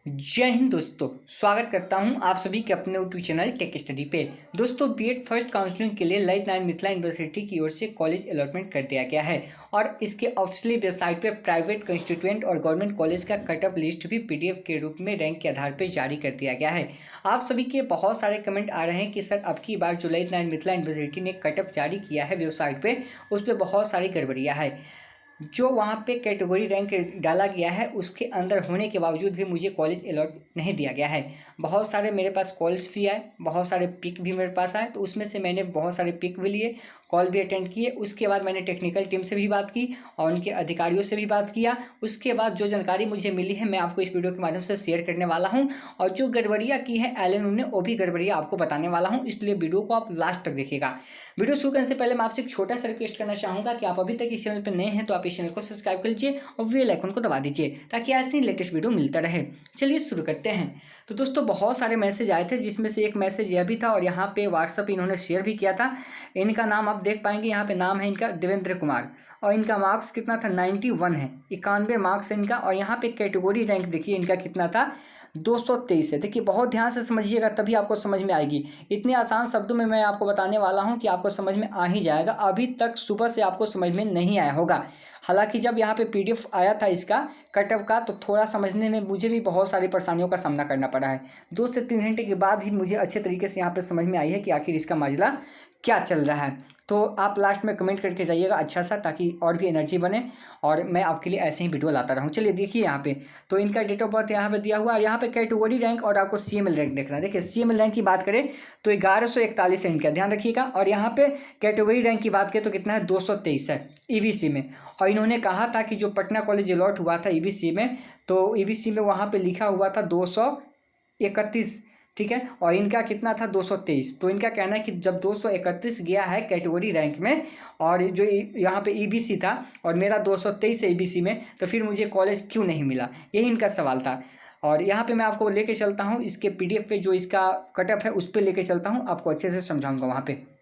जय हिंद दोस्तों। स्वागत करता हूं आप सभी के अपने यूट्यूब चैनल टेक स्टडी पे। दोस्तों बीएड फर्स्ट काउंसलिंग के लिए ललित नारायण मिथिला यूनिवर्सिटी की ओर से कॉलेज अलॉटमेंट कर दिया गया है और इसके ऑफिशियली वेबसाइट पे प्राइवेट कंस्टिट्यूएंट और गवर्नमेंट कॉलेज का कट ऑफ लिस्ट भी पीडीएफ के रूप में रैंक के आधार पर जारी कर दिया गया है। आप सभी के बहुत सारे कमेंट आ रहे हैं कि सर अब की बार जो ललित नारायण मिथिला यूनिवर्सिटी ने कट ऑफ जारी किया है वेबसाइट पर, उस पर बहुत सारी गड़बड़ियाँ है। जो वहाँ पे कैटेगरी रैंक डाला गया है उसके अंदर होने के बावजूद भी मुझे कॉलेज अलॉट नहीं दिया गया है। बहुत सारे मेरे पास कॉल्स भी आए, बहुत सारे पिक भी मेरे पास आए, तो उसमें से मैंने बहुत सारे पिक भी लिए, कॉल भी अटेंड किए। उसके बाद मैंने टेक्निकल टीम से भी बात की और उनके अधिकारियों से भी बात किया। उसके बाद जो जानकारी मुझे मिली है मैं आपको इस वीडियो के माध्यम से शेयर करने वाला हूँ और जो गड़बड़ियाँ की है एलएनयू ने वो भी गड़बड़ियाँ आपको बताने वाला हूँ, इसलिए वीडियो को आप लास्ट तक देखिएगा। वीडियो शुरू करने से पहले मैं आपसे एक छोटा सा रिक्वेस्ट करना चाहूँगा कि आप अभी तक इस चैनल पर नए हैं तो आप इस चैनल को सब्सक्राइब कर लीजिए और बेल आइकन को दबा दीजिए ताकि ऐसे ही लेटेस्ट वीडियो मिलता रहे। चलिए शुरू करते हैं। तो दोस्तों बहुत सारे मैसेज आए थे जिसमें से एक मैसेज यह भी था और यहाँ पे व्हाट्सअप इन्होंने शेयर भी किया था। इनका नाम आप देख पाएंगे, यहाँ पे नाम है इनका देवेंद्र कुमार और इनका मार्क्स कितना था 91 है, 91 मार्क्स है इनका। और यहाँ पे कैटेगरी रैंक देखिए इनका कितना था 223 है। देखिए बहुत ध्यान से समझिएगा तभी आपको समझ में आएगी। इतने आसान शब्दों में मैं आपको बताने वाला हूं कि आपको समझ में आ ही जाएगा। अभी तक सुबह से आपको समझ में नहीं आया होगा। हालांकि जब यहाँ पे पीडीएफ आया था इसका कट ऑफ का तो थोड़ा समझने में मुझे भी बहुत सारी परेशानियों का सामना करना पड़ा है। 2 से 3 घंटे के बाद ही मुझे अच्छे तरीके से यहाँ पे समझ में आई है कि आखिर इसका माजरा क्या चल रहा है। तो आप लास्ट में कमेंट करके जाइएगा अच्छा सा, ताकि और भी एनर्जी बने और मैं आपके लिए ऐसे ही वीडियो लाता रहूं। चलिए देखिए यहाँ पे तो इनका डेट ऑफ बर्थ यहाँ पे दिया हुआ है। यहाँ पे कैटेगरी रैंक और आपको सीएमएल रैंक देखना है। देखिए सीएमएल रैंक की बात करें तो 1141 है इनका, ध्यान रखिएगा। और यहाँ पे कैटेगरी रैंक की बात करें तो कितना है 223 है ईबीसी में। और इन्होंने कहा था कि जो पटना कॉलेज अलॉट हुआ था ईबीसी में, तो ईबीसी में वहाँ पर लिखा हुआ था 231, ठीक है, और इनका कितना था 223। तो इनका कहना है कि जब 231 गया है कैटेगरी रैंक में और जो यहाँ पे ईबीसी था और मेरा 223 है ईबीसी में, तो फिर मुझे कॉलेज क्यों नहीं मिला, यही इनका सवाल था। और यहाँ पे मैं आपको लेके चलता हूँ इसके पीडीएफ पे, जो इसका कटअप है उस पर लेके चलता हूँ, आपको अच्छे से समझाऊंगा वहाँ पे।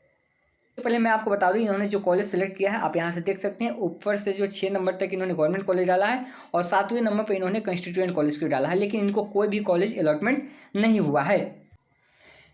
तो पहले मैं आपको बता दूं इन्होंने जो कॉलेज सेलेक्ट किया है आप यहाँ से देख सकते हैं। ऊपर से जो 6 नंबर तक इन्होंने गवर्नमेंट कॉलेज डाला है और 7वें नंबर पर इन्होंने कंस्टिट्यूएंट कॉलेज को डाला है, लेकिन इनको कोई भी कॉलेज अलॉटमेंट नहीं हुआ है।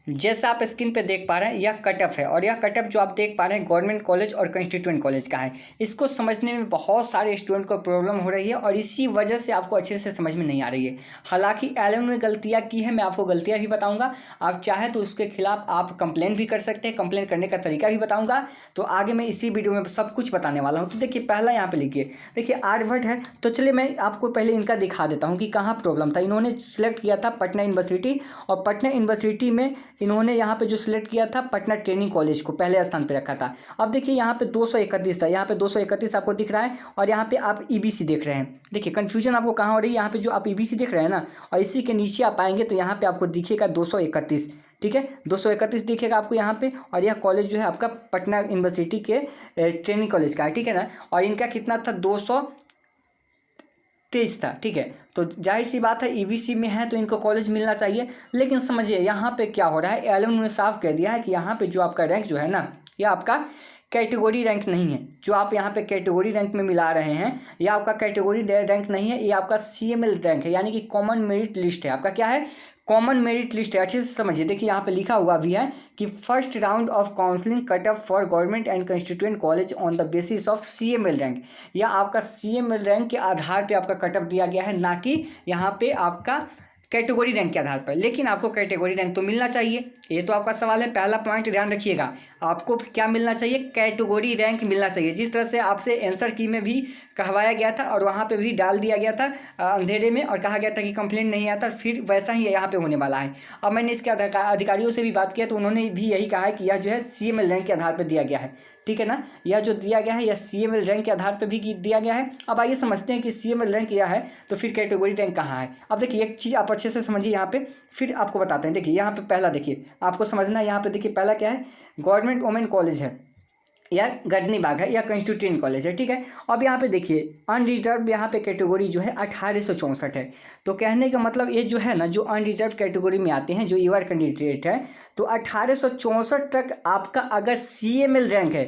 जैसा आप स्क्रीन पे देख पा रहे हैं यह कटअप है और यह कटअप जो आप देख पा रहे हैं गवर्नमेंट कॉलेज और कंस्टिट्यूएंट कॉलेज का है। इसको समझने में बहुत सारे स्टूडेंट को प्रॉब्लम हो रही है और इसी वजह से आपको अच्छे से समझ में नहीं आ रही है। हालांकि एलएनयू ने गलतियां की है, मैं आपको गलतियां भी बताऊंगा। आप चाहे तो उसके खिलाफ आप कंप्लेंट भी कर सकते हैं, कंप्लेंट करने का तरीका भी बताऊँगा। तो आगे मैं इसी वीडियो में सब कुछ बताने वाला हूँ। तो देखिए पहला यहाँ पर लिखिए, देखिए आर्यभट्ट है। तो चलिए मैं आपको पहले इनका दिखा देता हूँ कि कहाँ प्रॉब्लम था। इन्होंने सिलेक्ट किया था पटना यूनिवर्सिटी और पटना यूनिवर्सिटी में इन्होंने यहाँ पे जो सिलेक्ट किया था पटना ट्रेनिंग कॉलेज को पहले स्थान पे रखा था। अब देखिए यहाँ पे 231 है, यहाँ पे 231 आपको दिख रहा है और यहाँ पे आप ईबीसी देख रहे हैं। देखिए कंफ्यूजन आपको कहाँ हो रही है, यहाँ पे जो आप ईबीसी देख रहे हैं ना और इसी के नीचे आप आएंगे तो यहाँ पे आपको दिखेगा 231, ठीक है, 231 दिखेगा आपको यहाँ पे। और यह कॉलेज जो है आपका पटना यूनिवर्सिटी के ट्रेनिंग कॉलेज का है, ठीक है ना। और इनका कितना था 223 था, ठीक है। तो जाहिर सी बात है ईबीसी में है तो इनको कॉलेज मिलना चाहिए। लेकिन समझिए यहाँ पे क्या हो रहा है, एलएनयू ने साफ कह दिया है कि यहाँ पे जो आपका रैंक जो है ना ये आपका कैटेगरी रैंक नहीं है। जो आप यहाँ पे कैटेगरी रैंक में मिला रहे हैं ये आपका कैटेगरी रैंक नहीं है, ये आपका सीएमएल रैंक है, यानी कि कॉमन मेरिट लिस्ट है। आपका क्या है, कॉमन मेरिट लिस्ट है। अच्छे से समझिए, देखिए यहाँ पे लिखा हुआ भी है कि first round of counselling cut off for government and constituent college on the basis of CML rank. या आपका सीएमएल रैंक के आधार पे आपका कट ऑफ दिया गया है, ना कि यहाँ पे आपका कैटेगरी रैंक के आधार पर। लेकिन आपको कैटेगरी रैंक तो मिलना चाहिए, ये तो आपका सवाल है। पहला पॉइंट ध्यान रखिएगा, आपको क्या मिलना चाहिए, कैटेगरी रैंक मिलना चाहिए। जिस तरह से आपसे आंसर की में भी कहवाया गया था और वहाँ पे भी डाल दिया गया था अंधेरे में और कहा गया था कि कंप्लेंट नहीं आता, फिर वैसा ही यहाँ पे होने वाला है। अब मैंने इसके अधिकारियों से भी बात किया तो उन्होंने भी यही कहा है कि यह जो है सीएमएल रैंक के आधार पर दिया गया है, ठीक है ना। यह जो दिया गया है यह सीएमएल रैंक के आधार पर भी दिया गया है। अब आइए समझते हैं कि सीएमएल रैंक यह है तो फिर कैटेगरी रैंक कहाँ है। अब देखिए एक चीज़ आप अच्छे से समझिए यहाँ पे, फिर आपको बताते हैं। देखिए यहाँ पे पहला देखिए आपको समझना है, यहाँ पे देखिए पहला क्या है, गवर्नमेंट वुमेन कॉलेज है या गढ़नी बाग है या कंस्टिट्यूएंट कॉलेज है, ठीक है। अब यहाँ पे देखिए अनरिजर्व यहाँ पे कैटेगरी जो है 1864 है। तो कहने का मतलब ये जो है ना, जो अनरिजर्व कैटेगरी में आते हैं जो यूआर कैंडिडेट है, तो 1864 तक आपका अगर सीएमएल रैंक है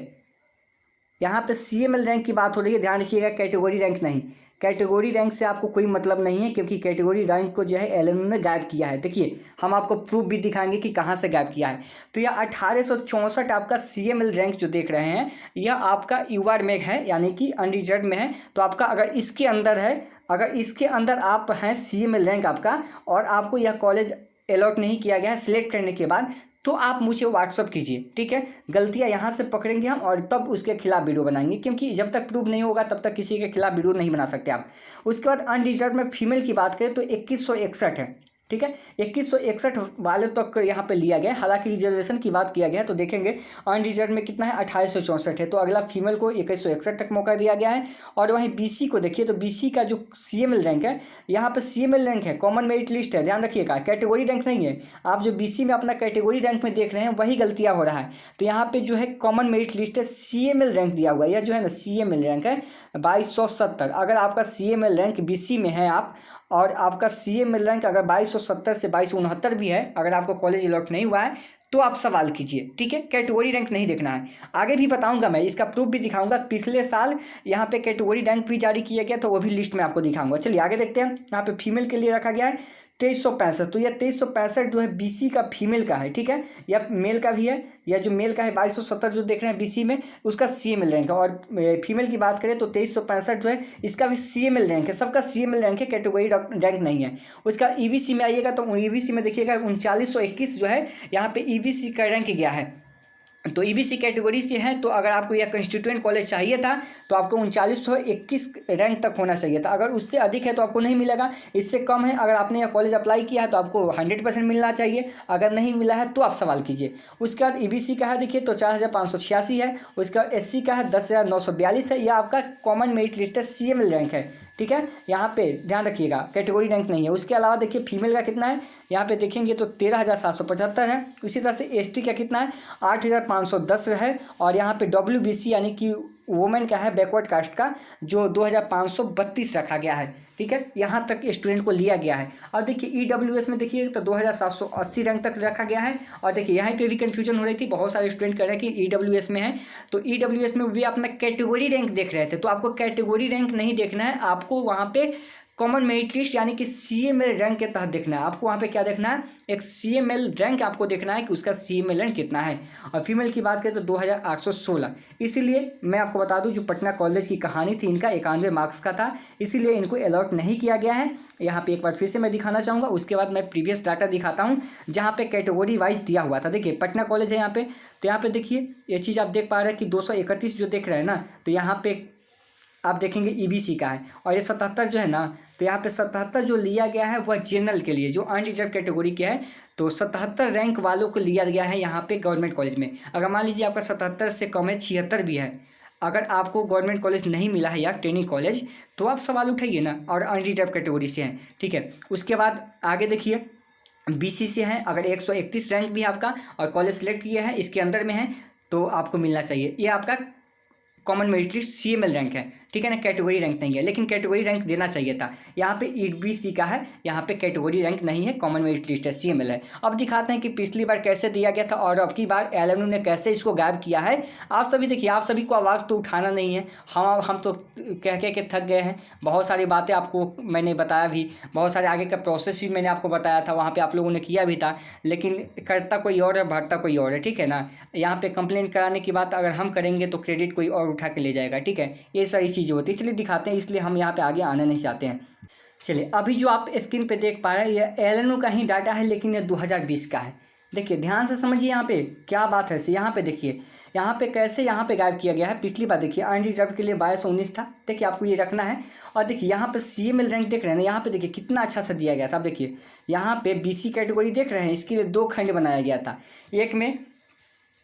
यहाँ पे CML रैंक की बात हो रही है, ध्यान रखिएगा, कैटेगरी रैंक नहीं। कैटेगरी रैंक से आपको कोई मतलब नहीं है, क्योंकि कैटेगरी रैंक को जो है एलएनयू ने गायब किया है। देखिए हम आपको प्रूफ भी दिखाएंगे कि कहाँ से गायब किया है। तो यह 1864 आपका CML रैंक जो देख रहे हैं, यह आपका यूआर में है, यानी कि अनरिजर्व में है। तो आपका अगर इसके अंदर है, अगर इसके अंदर आप हैं CML रैंक आपका, और आपको यह कॉलेज अलॉट नहीं किया गया है सिलेक्ट करने के बाद, तो आप मुझे व्हाट्सअप कीजिए, ठीक है। गलतियां यहाँ से पकड़ेंगे हम और तब उसके खिलाफ वीडियो बनाएंगे, क्योंकि जब तक प्रूव नहीं होगा तब तक किसी के खिलाफ वीडियो नहीं बना सकते आप। उसके बाद अनरिजर्व में फीमेल की बात करें तो 2161 है, ठीक है। 2161 वाले तक यहाँ पे लिया गया, हालांकि रिजर्वेशन की बात किया गया तो देखेंगे अनरिजर्व में कितना है, 2864 है। तो अगला फीमेल को 2161 तक मौका दिया गया है। और वहीं BC को देखिए, तो BC का जो CML रैंक है, यहाँ पे CML रैंक है, कॉमन मेरिट लिस्ट है, ध्यान रखिएगा, कैटेगरी रैंक नहीं है। आप जो BC में अपना कैटेगरी रैंक में देख रहे हैं वही गलतियाँ हो रहा है। तो यहाँ पे जो है कॉमन मेरिट लिस्ट है, CML रैंक दिया हुआ है, यह जो है ना CML रैंक है 2270। अगर आपका CML रैंक BC में है आप, और आपका CML रैंक अगर 2270 से 2269 भी है, अगर आपको कॉलेज अलॉट नहीं हुआ है तो आप सवाल कीजिए, ठीक है। कैटेगरी रैंक नहीं देखना है। आगे भी बताऊंगा, मैं इसका प्रूफ भी दिखाऊंगा। पिछले साल यहाँ पे कैटेगरी रैंक भी जारी किया गया, तो वो भी लिस्ट में आपको दिखाऊंगा। चलिए आगे देखते हैं। यहाँ पे फीमेल के लिए रखा गया है 2365। तो यह 2365 जो है BC का फीमेल का है, ठीक है। यह मेल का भी है, यह जो मेल का है 2270 जो देख रहे हैं BC में, उसका CML रैंक है। और फीमेल की बात करें तो 2365 जो है इसका भी CML रैंक है, सबका CML रैंक है, कैटेगरी रैंक नहीं है। उसका EBC में आइएगा तो EBC में देखिएगा 3921 जो है यहाँ पे EBC का रैंक गया है। तो EBC कैटेगरी से है, तो अगर आपको यह कंस्टिट्यूएंट कॉलेज चाहिए था तो आपको 3921 रैंक तक होना चाहिए था। अगर उससे अधिक है तो आपको नहीं मिलेगा, इससे कम है, अगर आपने यह कॉलेज अप्लाई किया है तो आपको 100% मिलना चाहिए। अगर नहीं मिला है तो आप सवाल कीजिए। उसके बाद EBC का है देखिए तो 4586 है। उसके बाद SC का है 10942 है। यह आपका कॉमन मेरिट लिस्ट है, CML रैंक है, ठीक है। यहाँ पे ध्यान रखिएगा, कैटेगरी रैंक नहीं है। उसके अलावा देखिए फीमेल का कितना है, यहाँ पे देखेंगे तो 13775 है। उसी तरह से ST का कितना है, 8510 है। और यहाँ पे WBC यानी कि वुमेन का है, बैकवर्ड कास्ट का, जो 2532 रखा गया है, ठीक है। यहाँ तक स्टूडेंट को लिया गया है। और देखिए EWS में देखिए तो 2780 रैंक तक रखा गया है। और देखिए यहाँ पे भी कन्फ्यूजन हो रही थी, बहुत सारे स्टूडेंट कह रहे हैं कि EWS में है, तो EWS में भी अपना कैटेगरी रैंक देख रहे थे। तो आपको कैटेगरी रैंक नहीं देखना है, आपको वहाँ पे कॉमन मेरिट लिस्ट यानी कि CML रैंक के तहत देखना है। आपको वहाँ पे क्या देखना है, एक CML रैंक आपको देखना है कि उसका CML रैंक कितना है। और फीमेल की बात करें तो 2816। इसीलिए मैं आपको बता दूं, जो पटना कॉलेज की कहानी थी इनका 91 मार्क्स का था, इसीलिए इनको अलॉट नहीं किया गया है। यहाँ पे एक बार फिर से मैं दिखाना चाहूँगा। उसके बाद मैं प्रीवियस डाटा दिखाता हूँ जहाँ पे कैटेगरी वाइज दिया हुआ था। देखिए पटना कॉलेज है यहाँ पे, तो यहाँ पे देखिए ये चीज़ आप देख पा रहे हैं कि 231 जो देख रहे हैं ना, तो यहाँ पे आप देखेंगे EBC का है। और ये 77 जो है ना, तो यहाँ पे 77 जो लिया गया है वह जनरल के लिए, जो अनरिजर्व कैटेगरी के है। तो 77 रैंक वालों को लिया गया है यहाँ पे गवर्नमेंट कॉलेज में। अगर मान लीजिए आपका 77 से कम है, 76 भी है, अगर आपको गवर्नमेंट कॉलेज नहीं मिला है या ट्रेनिंग कॉलेज, तो आप सवाल उठाइए ना, और अनरिजर्व कैटेगरी से हैं, ठीक है। उसके बाद आगे देखिए BC से है, अगर 131 रैंक भी आपका और कॉलेज सेलेक्ट किया है, इसके अंदर में है, तो आपको मिलना चाहिए। ये आपका common merit list CML rank है, ठीक है ना, कैटेगरी रैंक नहीं है, लेकिन कैटेगरी रैंक देना चाहिए था। यहाँ पे EBC का है, यहाँ पे कैटेगरी रैंक नहीं है, कॉमन मेरिट लिस्ट है, CML है। अब दिखाते हैं कि पिछली बार कैसे दिया गया था और अब की बार एलएनयू ने कैसे इसको गायब किया है। आप सभी देखिए, आप सभी को आवाज़ तो उठाना नहीं है, हम तो कह के थक गए हैं। बहुत सारी बातें आपको मैंने बताया भी, बहुत सारे आगे का प्रोसेस भी मैंने आपको बताया था, वहाँ पर आप लोगों ने किया भी था, लेकिन करता कोई और है, भरता कोई और है, ठीक है ना। यहाँ पर कंप्लेन कराने की बात अगर हम करेंगे तो क्रेडिट कोई और उठा के ले जाएगा, ठीक है। ये सारी चीज़ें होती है। चलिए दिखाते हैं, इसलिए हम यहाँ पे आगे आना नहीं चाहते हैं। चलिए अभी जो आप स्क्रीन पे देख पा रहे हैं ये एलएनयू का ही डाटा है, लेकिन ये 2020 का है। देखिए ध्यान से समझिए यहाँ पे क्या बात है। यहाँ पे देखिए, यहाँ पे कैसे यहाँ पे गायब किया गया है। पिछली बार देखिए अनरिजर्व के लिए 2219 था, देखिए आपको ये रखना है। और देखिए यहाँ पे CML रैंक देख रहे हैं ना, यहाँ पे देखिए कितना अच्छा सा दिया गया था। अब देखिए यहाँ पे BC कैटेगरी देख रहे हैं, इसके लिए 2 खंड बनाया गया था। एक में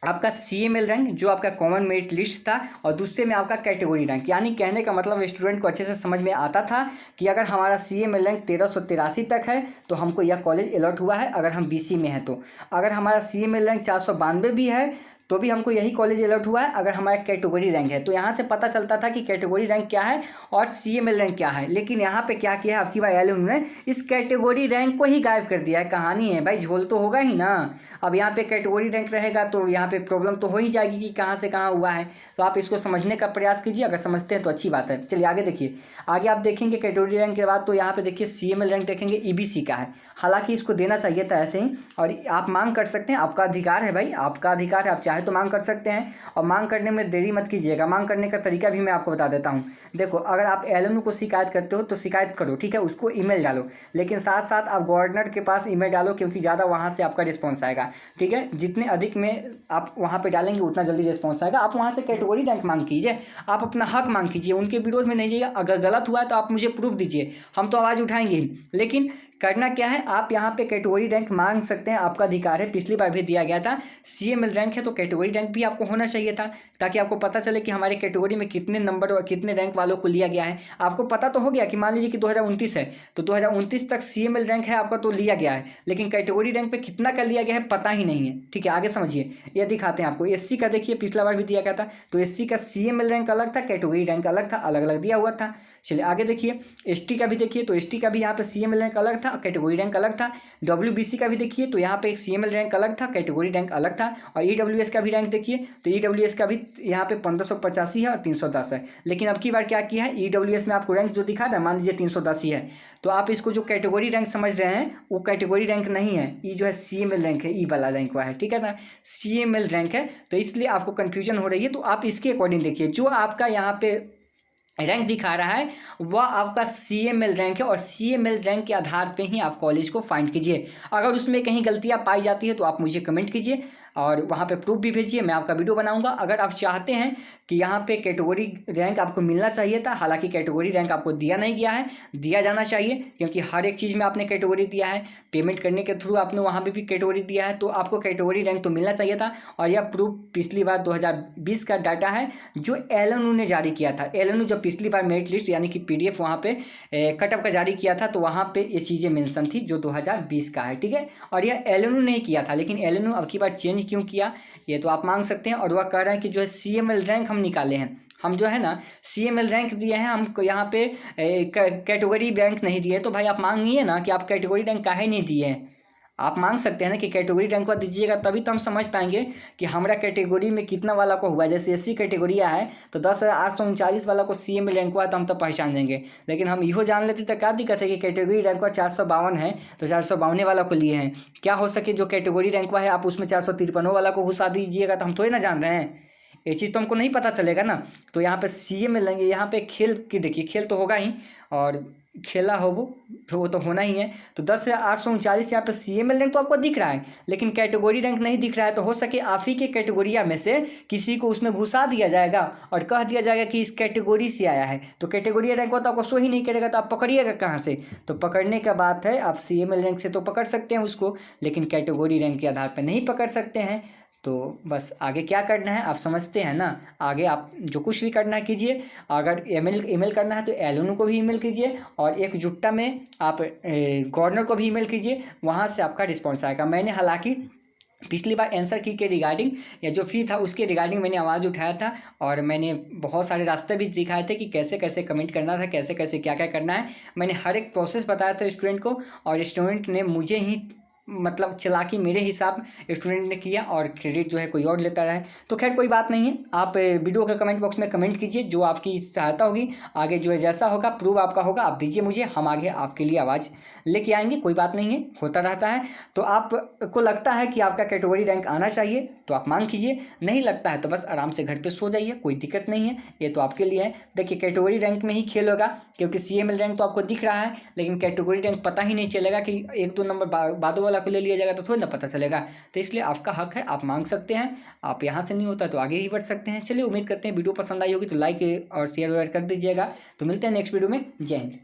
आपका CML रैंक जो आपका कॉमन मेरिट लिस्ट था, और दूसरे में आपका कैटेगरी रैंक। यानी कहने का मतलब स्टूडेंट को अच्छे से समझ में आता था कि अगर हमारा CML रैंक 1383 तक है तो हमको यह कॉलेज अलॉट हुआ है, अगर हम BC में हैं तो। अगर हमारा CML रैंक 492 भी है तो भी हमको यही कॉलेज अलॉट हुआ है अगर हमारा कैटेगरी रैंक है। तो यहाँ से पता चलता था कि कैटेगरी रैंक क्या है और CML रैंक क्या है, लेकिन यहाँ पे क्या किया है आपकी बार एलएनयू ने, इस कैटेगरी रैंक को ही गायब कर दिया है। कहानी है भाई, झोल तो होगा ही ना। अब यहाँ पे कैटेगरी रैंक रहेगा तो यहाँ पे प्रॉब्लम तो हो ही जाएगी कि कहाँ से कहाँ हुआ है। तो आप इसको समझने का प्रयास कीजिए, अगर समझते हैं तो अच्छी बात है। चलिए आगे देखिए, आगे आप देखेंगे कैटेगरी रैंक के बाद तो यहाँ पे देखिए CML रैंक देखेंगे EBC का है। हालांकि इसको देना चाहिए था ऐसे ही, और आप मांग कर सकते हैं, आपका अधिकार है भाई, आपका अधिकार है, आप चाहे तो मांग कर सकते हैं। और मांग करने में देरी मत कीजिएगा, मांग करने का तरीका भी मैं आपको बता देता हूँ। देखो, अगर आप एलएनयू को शिकायत करते हो तो शिकायत करो, ठीक है, उसको ईमेल डालो, लेकिन साथ साथ आप गवर्नर के पास ईमेल डालो, क्योंकि ज़्यादा वहाँ से आपका रिस्पॉन्स आएगा, ठीक है। जितने अधिक में आप वहाँ पे डालेंगे उतना जल्दी रिस्पॉन्स आएगा। आप वहाँ से कैटेगरी रैंक मांग कीजिए, आप अपना हक मांग कीजिए, उनके विरोध में नहीं जाइए। अगर गलत हुआ है तो आप मुझे प्रूफ दीजिए, हम तो आवाज़ उठाएंगे ही, लेकिन करना क्या है, आप यहाँ पे कैटेगरी रैंक मांग सकते हैं, आपका अधिकार है। पिछली बार भी दिया गया था, CML रैंक है तो कैटेगरी रैंक भी आपको होना चाहिए था, ताकि आपको पता चले कि हमारे कैटेगरी में कितने नंबर और कितने रैंक वालों को लिया गया है। आपको पता तो हो गया कि मान लीजिए कि 2029 है तो 2029 तक CML रैंक है आपका तो लिया गया है, लेकिन कैटेगरी रैंक पे कितना का लिया गया है पता ही नहीं है, ठीक है। आगे समझिए, ये दिखाते हैं आपको। SC का देखिए, पिछला बार भी दिया गया था, तो SC का CML रैंक अलग था, कैटेगरी रैंक अलग था, अलग अलग दिया हुआ था। चलिए आगे देखिए, ST का भी देखिए, तो ST का भी यहाँ पे CML रैंक अलग था, कैटेगरी रैंक अलग था। WBC का भी देखिए, तो यहाँ पे एक CML रैंक अलग था, कैटेगरी रैंक अलग था। और EWS का भी रैंक देखिए, तो EWS का भी यहाँ पे 1585 है और 310 है। लेकिन अब की बार क्या किया है, EWS में आपको रैंक जो दिखा था, मान लीजिए 310 ही है, तो आप इसको जो कैटेगरी रैंक समझ रहे हैं वो कैटेगरी रैंक नहीं है, ये जो है CML रैंक है, ई वाला रैंक हुआ है, ठीक है ना, CML रैंक है। तो इसलिए आपको कन्फ्यूजन हो रही है, तो आप इसके अकॉर्डिंग देखिए, जो आपका यहाँ पे रैंक दिखा रहा है वह आपका CML रैंक है, और CML रैंक के आधार पे ही आप कॉलेज को फाइंड कीजिए। अगर उसमें कहीं गलतियां पाई जाती है तो आप मुझे कमेंट कीजिए और वहाँ पे प्रूफ भी भेजिए, मैं आपका वीडियो बनाऊंगा। अगर आप चाहते हैं कि यहाँ पे कैटेगरी रैंक आपको मिलना चाहिए था, हालांकि कैटेगरी रैंक आपको दिया नहीं गया है, दिया जाना चाहिए, क्योंकि हर एक चीज़ में आपने कैटेगरी दिया है, पेमेंट करने के थ्रू आपने वहाँ पर भी कैटेगरी दिया है, तो आपको कैटेगरी रैंक तो मिलना चाहिए था। और यह प्रूफ पिछली बार 2020 का डाटा है जो एलएनयू ने जारी किया था। एलएनयू जब पिछली बार मेरिट लिस्ट यानी कि PDF वहाँ पे कटअप का जारी किया था, तो वहाँ पे ये चीज़ें मेंशन थी जो 2020 का है, ठीक है। और यह एलएनयू ने किया था, लेकिन एलएनयू अब की बार चेंज क्यों किया ये तो आप मांग सकते हैं। और वह कह रहे हैं कि जो है CML रैंक हम निकाले हैं, हम जो है ना CML रैंक दिए हैं, हमको यहाँ पे कैटेगरी रैंक नहीं दिए। तो भाई आप मांगिए ना कि आप कैटेगरी रैंक काहे नहीं दिए हैं। आप मांग सकते हैं ना कि कैटेगरी रैंक को दीजिएगा, तभी तो हम समझ पाएंगे कि हमारा कैटेगरी में कितना वाला को हुआ है। जैसे SC कैटेगरी है तो 10,839 वाला को CML रैंक हुआ है, तो हम तो पहचान देंगे। लेकिन हम इहो जान लेते तो क्या दिक्कत है कि कैटेगरी रैंक हुआ 452 है तो 452 वाला को लिए हैं। क्या हो सके जो कैटेगरी रैंक हुआ है आप उसमें 453 वाला को घुसा दीजिएगा, तो हम थोड़ी ना जान रहे हैं, ये चीज़ तो हमको नहीं पता चलेगा ना। तो यहाँ पे CML लेंगे, यहाँ पे खेल की देखिए, खेल तो होगा ही, और खेला हो वो तो होना ही है। तो 10,839 यहाँ पे CML रैंक तो आपको दिख रहा है, लेकिन कैटेगरी रैंक नहीं दिख रहा है। तो हो सके आप ही के कैटेगोरिया में से किसी को उसमें घुसा दिया जाएगा और कह दिया जाएगा कि इस कैटेगरी से आया है, तो कैटेगरी रैंक तो आपको शो ही नहीं करेगा, तो आप पकड़िएगा कहाँ से। तो पकड़ने का बात है, आप CML रैंक से तो पकड़ सकते हैं उसको, लेकिन कैटेगरी रैंक के आधार पर नहीं पकड़ सकते हैं। तो बस आगे क्या करना है आप समझते हैं ना। आगे आप जो कुछ भी करना है कीजिए। अगर ईमेल करना है तो एलएनयू को भी ईमेल कीजिए, और एकजुटता में आप गवर्नर को भी ईमेल कीजिए, वहाँ से आपका रिस्पॉन्स आएगा। मैंने हालांकि पिछली बार आंसर की के रिगार्डिंग या जो फी था उसके रिगार्डिंग मैंने आवाज़ उठाया था, और मैंने बहुत सारे रास्ते भी दिखाए थे कि कैसे कैसे कमेंट करना था, कैसे कैसे क्या क्या करना है। मैंने हर एक प्रोसेस बताया था स्टूडेंट को, और स्टूडेंट ने मुझे ही मतलब चालाकी मेरे हिसाब स्टूडेंट ने किया, और क्रेडिट जो है कोई और लेता रहा है। तो खैर कोई बात नहीं है, आप वीडियो के कमेंट बॉक्स में कमेंट कीजिए, जो आपकी सहायता होगी। आगे जो है जैसा होगा प्रूफ आपका होगा आप दीजिए मुझे, हम आगे आपके लिए आवाज़ लेके आएंगे। कोई बात नहीं है, होता रहता है। तो आपको लगता है कि आपका कैटेगरी रैंक आना चाहिए तो आप मांग कीजिए, नहीं लगता है तो बस आराम से घर पर सो जाइए, कोई दिक्कत नहीं है, ये तो आपके लिए है। देखिए कैटेगरी रैंक में ही खेल होगा, क्योंकि CML रैंक तो आपको दिख रहा है, लेकिन कैटेगरी रैंक पता ही नहीं चलेगा कि 1-2 नंबर बादों वाला को ले लिया जाएगा तो थोड़ी ना पता चलेगा। तो इसलिए आपका हक है, आप मांग सकते हैं। आप यहाँ से नहीं होता तो आगे ही बढ़ सकते हैं। चलिए उम्मीद करते हैं वीडियो पसंद आई होगी तो लाइक और शेयर कर दीजिएगा। तो मिलते हैं नेक्स्ट वीडियो में। जय हिंद।